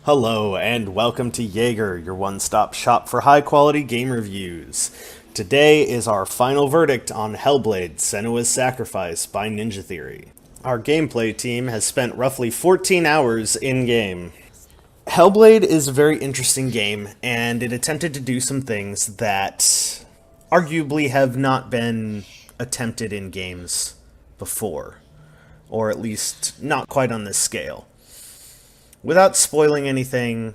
Hello, and welcome to Jaeger, your one-stop shop for high-quality game reviews. Today is our final verdict on Hellblade: Senua's Sacrifice by Ninja Theory. Our gameplay team has spent roughly 14 hours in-game. Hellblade is a very interesting game, and it attempted to do some things that arguably have not been attempted in games before, or at least not quite on this scale. Without spoiling anything,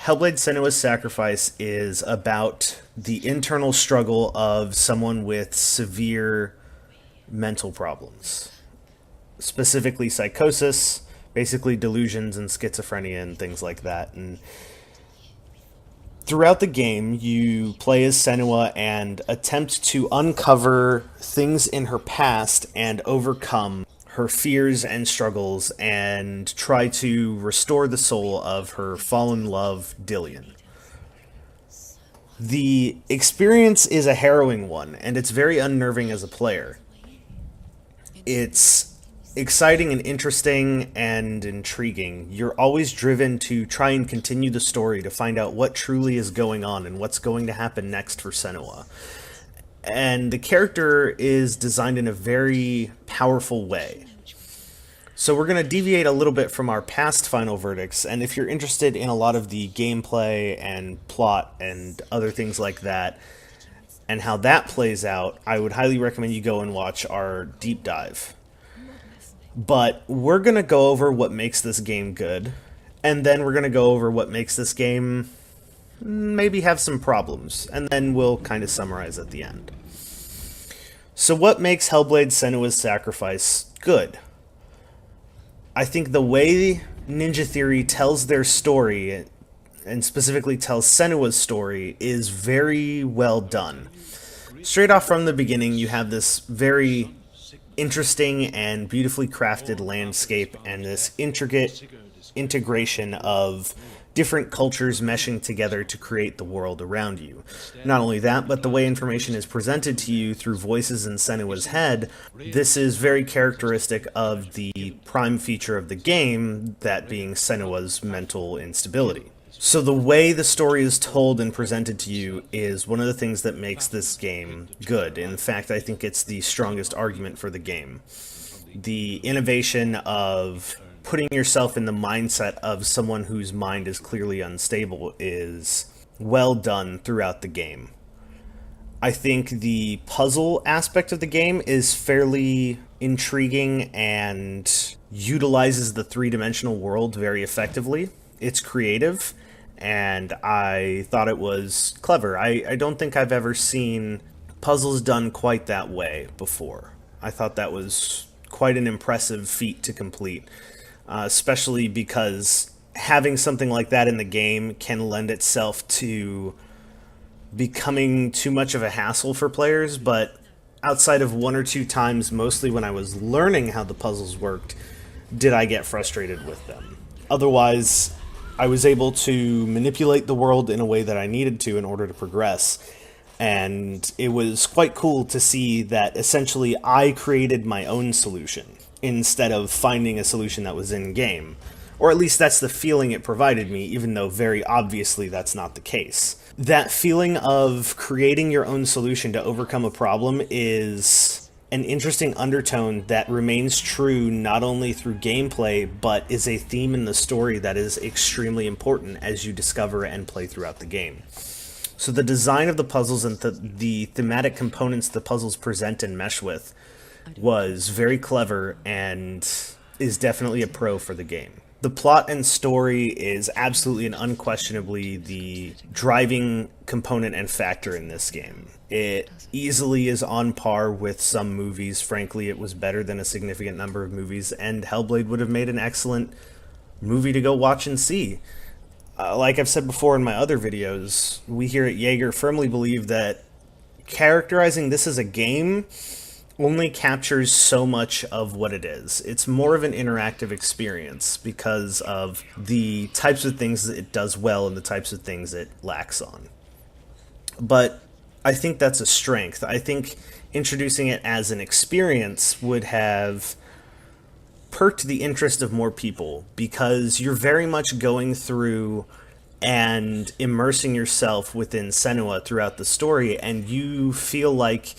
Hellblade: Senua's Sacrifice is about the internal struggle of someone with severe mental problems, specifically psychosis, basically delusions and schizophrenia and things like that. And throughout the game, you play as Senua and attempt to uncover things in her past and overcome her fears and struggles and try to restore the soul of her fallen love, Dillion. The experience is a harrowing one, and it's very unnerving as a player. It's exciting and interesting and intriguing. You're always driven to try and continue the story to find out what truly is going on and what's going to happen next for Senua. And the character is designed in a very powerful way. So we're going to deviate a little bit from our past final verdicts, and if you're interested in a lot of the gameplay and plot and other things like that, and how that plays out, I would highly recommend you go and watch our deep dive. But we're going to go over what makes this game good, and then we're going to go over what makes this game maybe have some problems, and then we'll kind of summarize at the end. So what makes Hellblade: Senua's Sacrifice good? I think the way Ninja Theory tells their story, and specifically tells Senua's story, is very well done. Straight off from the beginning, you have this very interesting and beautifully crafted landscape and this intricate integration of different cultures meshing together to create the world around you. Not only that, but the way information is presented to you through voices in Senua's head, this is very characteristic of the prime feature of the game, that being Senua's mental instability. So the way the story is told and presented to you is one of the things that makes this game good. In fact, I think it's the strongest argument for the game. The innovation of putting yourself in the mindset of someone whose mind is clearly unstable is well done throughout the game. I think the puzzle aspect of the game is fairly intriguing and utilizes the three-dimensional world very effectively. It's creative, and I thought it was clever. I don't think I've ever seen puzzles done quite that way before. I thought that was quite an impressive feat to complete. Especially because having something like that in the game can lend itself to becoming too much of a hassle for players, but outside of one or two times, mostly when I was learning how the puzzles worked, did I get frustrated with them. Otherwise, I was able to manipulate the world in a way that I needed to in order to progress, and it was quite cool to see that essentially I created my own solution instead of finding a solution that was in-game. Or at least that's the feeling it provided me, even though very obviously that's not the case. That feeling of creating your own solution to overcome a problem is an interesting undertone that remains true not only through gameplay, but is a theme in the story that is extremely important as you discover and play throughout the game. So the design of the puzzles and the thematic components the puzzles present and mesh with was very clever and is definitely a pro for the game. The plot and story is absolutely and unquestionably the driving component and factor in this game. It easily is on par with some movies. Frankly, it was better than a significant number of movies, and Hellblade would have made an excellent movie to go watch and see. Like I've said before in my other videos, we here at Jaeger firmly believe that characterizing this as a game only captures so much of what it is. It's more of an interactive experience because of the types of things that it does well and the types of things it lacks on. But I think that's a strength. I think introducing it as an experience would have perked the interest of more people because you're very much going through and immersing yourself within Senua throughout the story, and you feel like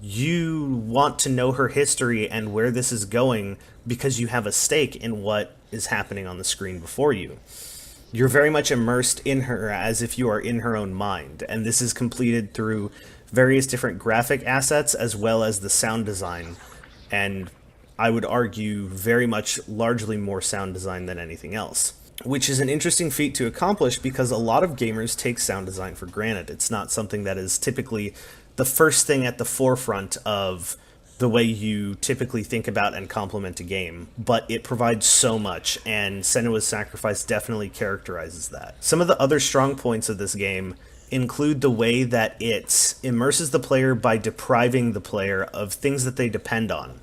you want to know her history and where this is going because you have a stake in what is happening on the screen before you. You're very much immersed in her as if you are in her own mind, and this is completed through various different graphic assets as well as the sound design, and I would argue very much largely more sound design than anything else, which is an interesting feat to accomplish because a lot of gamers take sound design for granted. It's not something that is typically the first thing at the forefront of the way you typically think about and complement a game, but it provides so much, and Senua's Sacrifice definitely characterizes that. Some of the other strong points of this game include the way that it immerses the player by depriving the player of things that they depend on,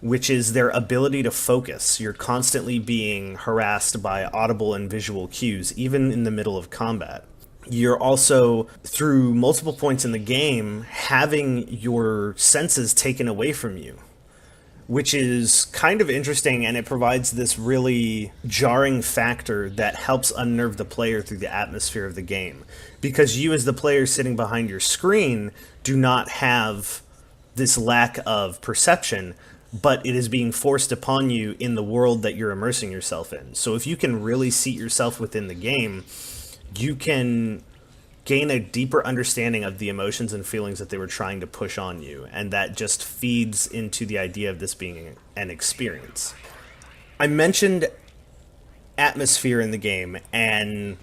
which is their ability to focus. You're constantly being harassed by audible and visual cues, even in the middle of combat. You're also, through multiple points in the game, having your senses taken away from you, which is kind of interesting, and it provides this really jarring factor that helps unnerve the player through the atmosphere of the game. Because you, as the player sitting behind your screen, do not have this lack of perception, but it is being forced upon you in the world that you're immersing yourself in. So if you can really seat yourself within the game, you can gain a deeper understanding of the emotions and feelings that they were trying to push on you, and that just feeds into the idea of this being an experience. I mentioned atmosphere in the game, and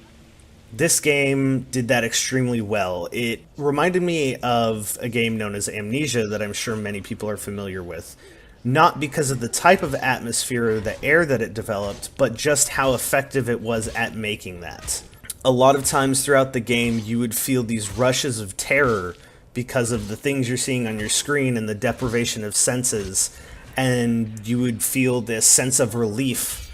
this game did that extremely well. It reminded me of a game known as Amnesia that I'm sure many people are familiar with. Not because of the type of atmosphere or the air that it developed, but just how effective it was at making that. A lot of times throughout the game, you would feel these rushes of terror because of the things you're seeing on your screen and the deprivation of senses, and you would feel this sense of relief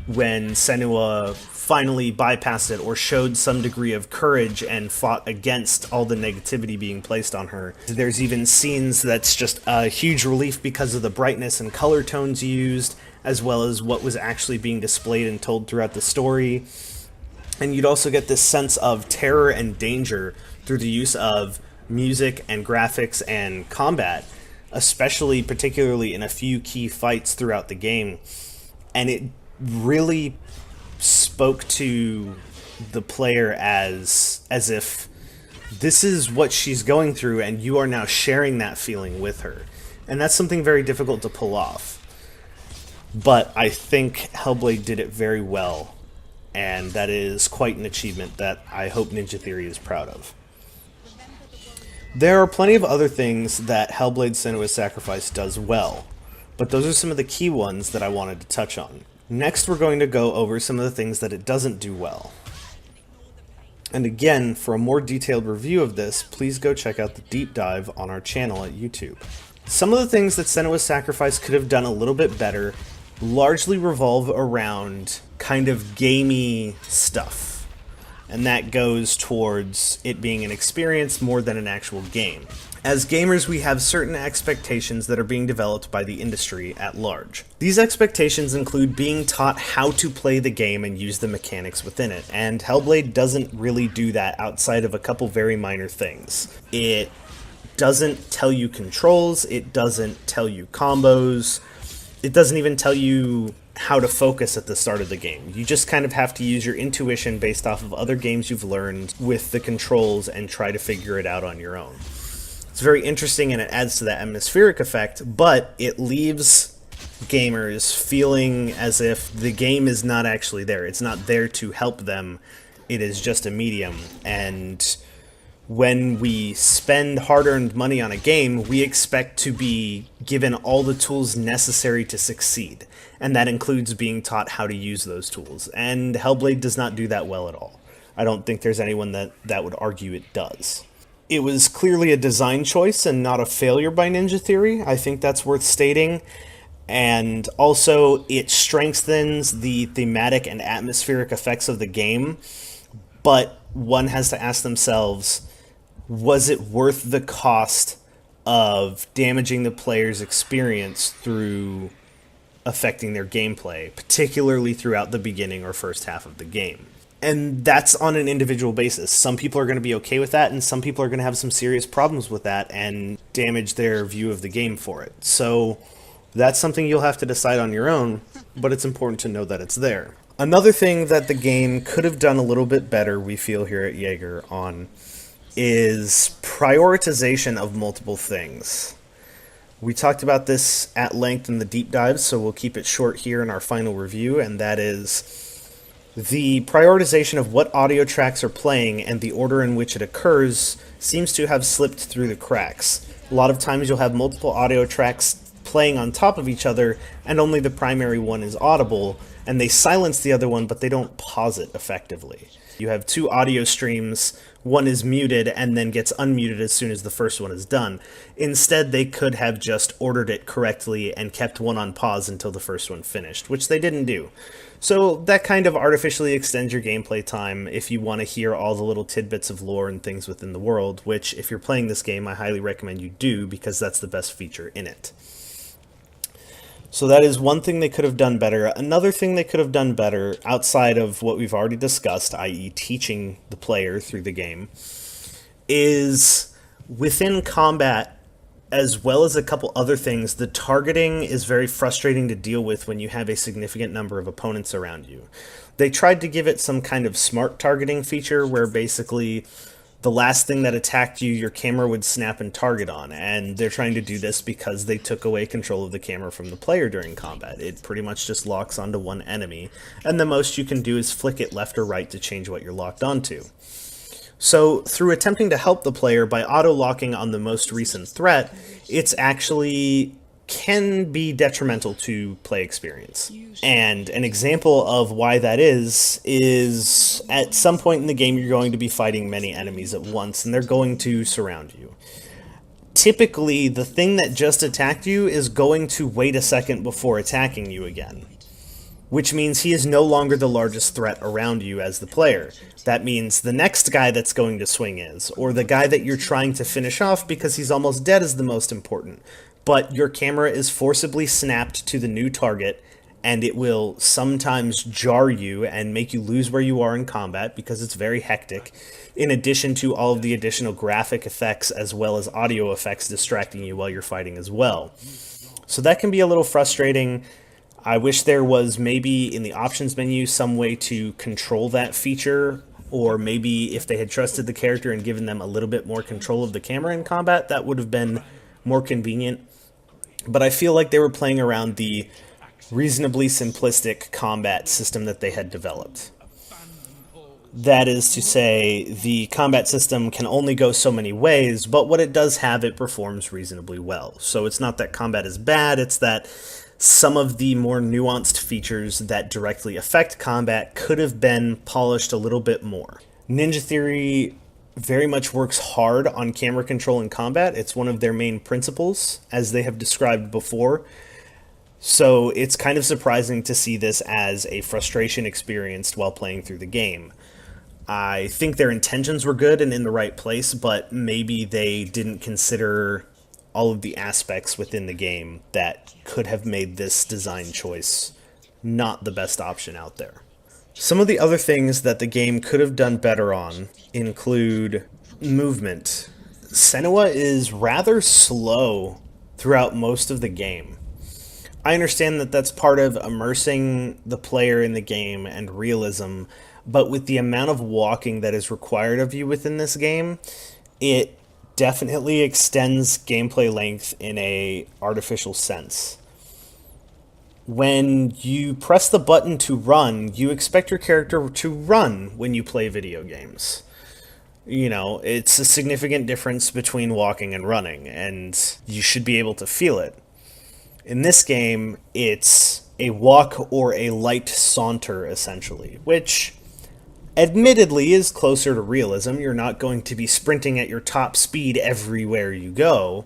when Senua finally bypassed it or showed some degree of courage and fought against all the negativity being placed on her. There's even scenes that's just a huge relief because of the brightness and color tones used, as well as what was actually being displayed and told throughout the story. And you'd also get this sense of terror and danger through the use of music and graphics and combat, especially particularly in a few key fights throughout the game. And it really spoke to the player as if this is what she's going through and you are now sharing that feeling with her. And that's something very difficult to pull off. But I think Hellblade did it very well, and that is quite an achievement that I hope Ninja Theory is proud of. There are plenty of other things that Hellblade: Senua's Sacrifice does well, but those are some of the key ones that I wanted to touch on. Next, we're going to go over some of the things that it doesn't do well. And again, for a more detailed review of this, please go check out the deep dive on our channel at YouTube. Some of the things that Senua's Sacrifice could have done a little bit better largely revolve around kind of gamey stuff, and that goes towards it being an experience more than an actual game. As gamers, we have certain expectations that are being developed by the industry at large. These expectations include being taught how to play the game and use the mechanics within it, and Hellblade doesn't really do that outside of a couple very minor things. It doesn't tell you controls, it doesn't tell you combos, it doesn't even tell you how to focus at the start of the game. You just kind of have to use your intuition based off of other games you've learned with the controls and try to figure it out on your own. It's very interesting and it adds to that atmospheric effect, but it leaves gamers feeling as if the game is not actually there. It's not there to help them. It is just a medium. And when we spend hard-earned money on a game, we expect to be given all the tools necessary to succeed. And that includes being taught how to use those tools. And Hellblade does not do that well at all. I don't think there's anyone that would argue it does. It was clearly a design choice and not a failure by Ninja Theory. I think that's worth stating. And also, it strengthens the thematic and atmospheric effects of the game. But one has to ask themselves, was it worth the cost of damaging the player's experience through affecting their gameplay, particularly throughout the beginning or first half of the game. And that's on an individual basis. Some people are going to be okay with that, and some people are going to have some serious problems with that and damage their view of the game for it. So that's something you'll have to decide on your own, but it's important to know that it's there. Another thing that the game could have done a little bit better, we feel here at Jaeger, on is prioritization of multiple things. We talked about this at length in the deep dives, so we'll keep it short here in our final review, and that is the prioritization of what audio tracks are playing and the order in which it occurs seems to have slipped through the cracks. A lot of times you'll have multiple audio tracks playing on top of each other, and only the primary one is audible, and they silence the other one, but they don't pause it effectively. You have two audio streams, one is muted and then gets unmuted as soon as the first one is done. Instead, they could have just ordered it correctly and kept one on pause until the first one finished, which they didn't do. So that kind of artificially extends your gameplay time if you want to hear all the little tidbits of lore and things within the world, which if you're playing this game, I highly recommend you do because that's the best feature in it. So that is one thing they could have done better. Another thing they could have done better, outside of what we've already discussed, i.e. teaching the player through the game, is within combat, as well as a couple other things, the targeting is very frustrating to deal with when you have a significant number of opponents around you. They tried to give it some kind of smart targeting feature where basically the last thing that attacked you, your camera would snap and target on, and they're trying to do this because they took away control of the camera from the player during combat. It pretty much just locks onto one enemy, and the most you can do is flick it left or right to change what you're locked onto. So, through attempting to help the player by auto-locking on the most recent threat, it's actually can be detrimental to play experience. And an example of why that is at some point in the game you're going to be fighting many enemies at once, and they're going to surround you. Typically, the thing that just attacked you is going to wait a second before attacking you again, which means he is no longer the largest threat around you as the player. That means the next guy that's going to swing is, or the guy that you're trying to finish off because he's almost dead is the most important. But your camera is forcibly snapped to the new target, and it will sometimes jar you and make you lose where you are in combat because it's very hectic, in addition to all of the additional graphic effects as well as audio effects distracting you while you're fighting as well. So that can be a little frustrating. I wish there was maybe in the options menu some way to control that feature, or maybe if they had trusted the character and given them a little bit more control of the camera in combat, that would have been more convenient. But I feel like they were playing around the reasonably simplistic combat system that they had developed. That is to say, the combat system can only go so many ways, but what it does have, it performs reasonably well. So it's not that combat is bad, it's that some of the more nuanced features that directly affect combat could have been polished a little bit more. Ninja Theory very much works hard on camera control in combat. It's one of their main principles, as they have described before. So it's kind of surprising to see this as a frustration experienced while playing through the game. I think their intentions were good and in the right place, but maybe they didn't consider all of the aspects within the game that could have made this design choice not the best option out there. Some of the other things that the game could have done better on include movement. Senua is rather slow throughout most of the game. I understand that that's part of immersing the player in the game and realism, but with the amount of walking that is required of you within this game, it definitely extends gameplay length in a artificial sense. When you press the button to run, you expect your character to run when you play video games. You know, it's a significant difference between walking and running, and you should be able to feel it. In this game, it's a walk or a light saunter, essentially, which admittedly is closer to realism. You're not going to be sprinting at your top speed everywhere you go.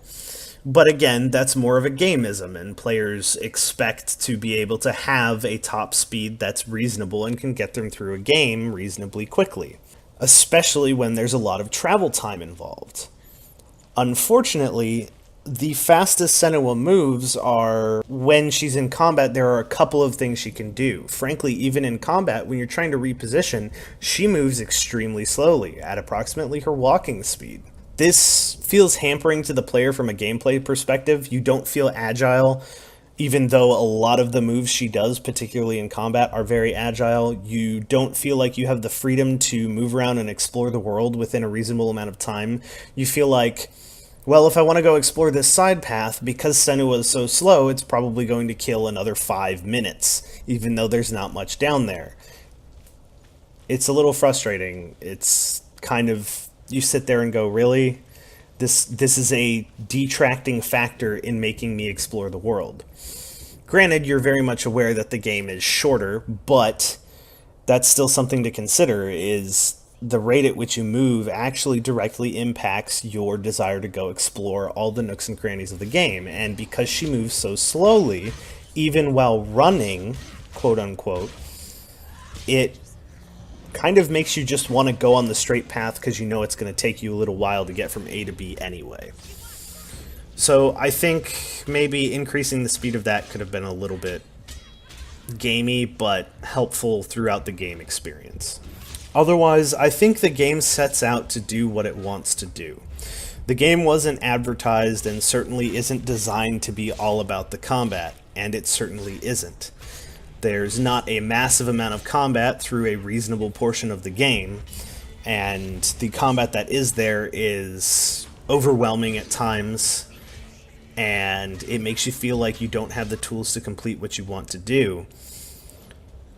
But again, that's more of a gameism, and players expect to be able to have a top speed that's reasonable and can get them through a game reasonably quickly, especially when there's a lot of travel time involved. Unfortunately, The fastest Senua moves are when she's in combat, there are a couple of things she can do. Frankly, even in combat, when you're trying to reposition, she moves extremely slowly, at approximately her walking speed. This feels hampering to the player from a gameplay perspective. You don't feel agile, even though a lot of the moves she does, particularly in combat, are very agile. You don't feel like you have the freedom to move around and explore the world within a reasonable amount of time. You feel like, well, if I want to go explore this side path, because Senua is so slow, it's probably going to kill another 5 minutes, even though there's not much down there. It's a little frustrating. It's kind of, you sit there and go, really? This is a detracting factor in making me explore the world. Granted, you're very much aware that the game is shorter, but that's still something to consider, is the rate at which you move actually directly impacts your desire to go explore all the nooks and crannies of the game. And because she moves so slowly, even while running, quote unquote, it kind of makes you just want to go on the straight path because you know it's going to take you a little while to get from A to B anyway. So I think maybe increasing the speed of that could have been a little bit gamey, but helpful throughout the game experience. Otherwise, I think the game sets out to do what it wants to do. The game wasn't advertised and certainly isn't designed to be all about the combat, and it certainly isn't. There's not a massive amount of combat through a reasonable portion of the game, and the combat that is there is overwhelming at times, and it makes you feel like you don't have the tools to complete what you want to do.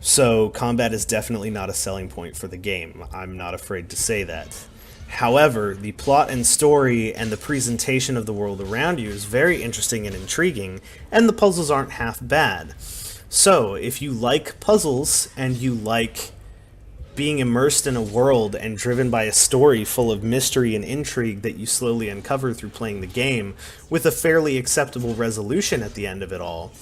So combat is definitely not a selling point for the game. I'm not afraid to say that. However, the plot and story and the presentation of the world around you is very interesting and intriguing, and the puzzles aren't half bad. So, if you like puzzles and you like being immersed in a world and driven by a story full of mystery and intrigue that you slowly uncover through playing the game, with a fairly acceptable resolution at the end of it all,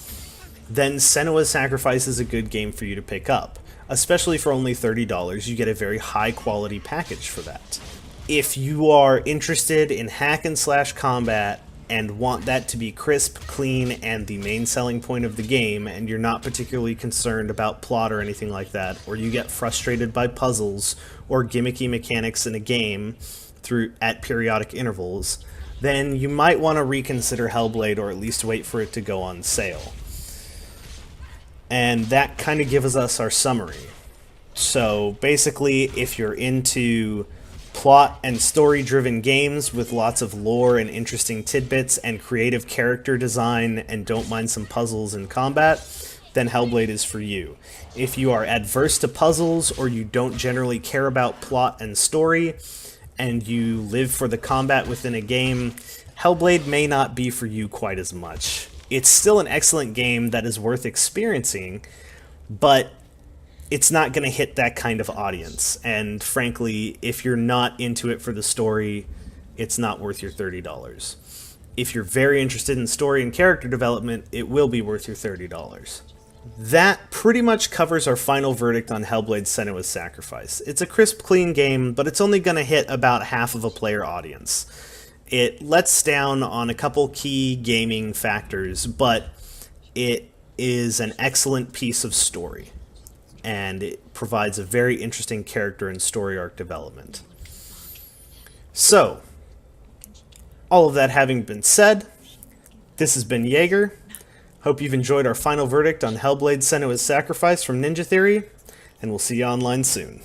then Senua's Sacrifice is a good game for you to pick up. Especially for only $30, you get a very high quality package for that. If you are interested in hack and slash combat and want that to be crisp, clean, and the main selling point of the game, and you're not particularly concerned about plot or anything like that, or you get frustrated by puzzles or gimmicky mechanics in a game at periodic intervals, then you might want to reconsider Hellblade, or at least wait for it to go on sale. And that kind of gives us our summary. So basically, if you're into plot and story-driven games with lots of lore and interesting tidbits and creative character design and don't mind some puzzles and combat, then Hellblade is for you. If you are adverse to puzzles or you don't generally care about plot and story and you live for the combat within a game, Hellblade may not be for you quite as much. It's still an excellent game that is worth experiencing, but it's not going to hit that kind of audience. And frankly, if you're not into it for the story, it's not worth your $30. If you're very interested in story and character development, it will be worth your $30. That pretty much covers our final verdict on Hellblade: Senua's Sacrifice. It's a crisp, clean game, but it's only going to hit about half of a player audience. It lets down on a couple key gaming factors, but it is an excellent piece of story, and it provides a very interesting character and story arc development. So, all of that having been said, this has been Jaeger. Hope you've enjoyed our final verdict on Hellblade: Senua's Sacrifice from Ninja Theory, and we'll see you online soon.